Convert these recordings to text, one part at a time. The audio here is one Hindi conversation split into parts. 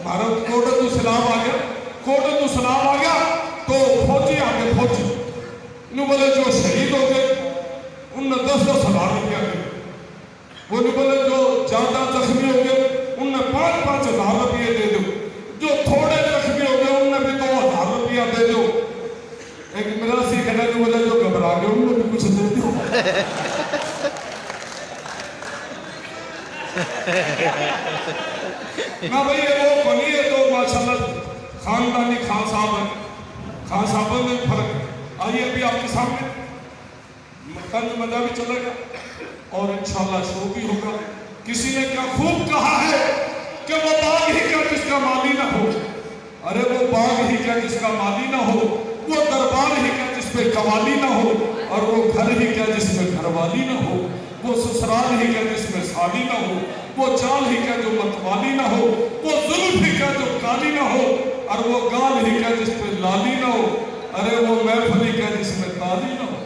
भारत कोर्ट तो सलाम आ गया, कोर्ट तो सलाम आ गया तो फौजी आगे फौजी नु बोले जो शहीद हो गए उनने 10,000 रुपया दिए, वो बोले जो ज्यादा जख्मी हो गए उनने 5,000 रुपये दे दो, जो थोड़े जख्मी हो गए उनने भी 2,000 रुपया दे दो। एक मेरा सी कहना जो बोले जो घबरा गए उनने भी कुछ दे दो। ना भाई ये वो बनी है तो माशाल्लाह खानदानी खान साहब है, खान साहब में फर्क है। आइए अभी आपके सामने तंज मजा भी चलेगा और इंशाल्लाह शो भी होगा। किसी ने क्या खूब कहा है कि वो बाग ही क्या जिसका माली ना हो, अरे वो बाग ही क्या जिसका माली ना हो, वो दरबार ही क्या जिसपे कवाली ना हो, और वो घर ही क्या जिसमें घरवाली ना हो, वो ससुराल ही क्या जिसमें साली ना हो, वो चाल ही क्या जो मतवाली ना हो, वो जुल्म ही क्या जो काली ना हो, और वो गाल ही क्या जिसपे लाली ना हो, अरे वो महफिल ही क्या जिसमें ताली ना हो।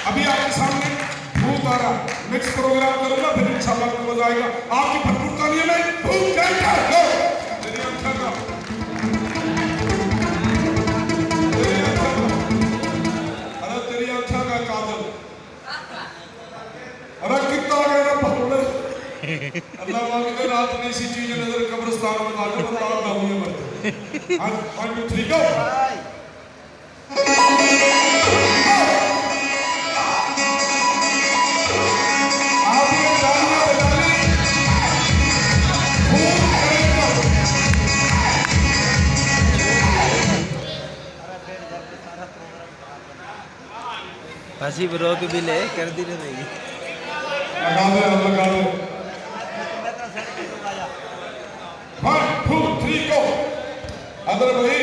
अभी आपके सामने भूत आ रहा, मिक्स प्रोग्राम करूंगा फिर इंशाल्लाह आपको मजा आएगा। आपकी भरपूर तालियों में भूत कहता है तेरी आंखों का, अरे तेरी आंखों का काजल, अरे कितना आ गया भगोड़े। अल्लाह मांगते रात में ऐसी चीज नजर कब्रिस्तान में डालो तो रात ना हुई मत। 1 2 3 गो। हंसी ब्रोक भी ले कर दी नहीं लगा दे 1 2 3 गो। अदर भाई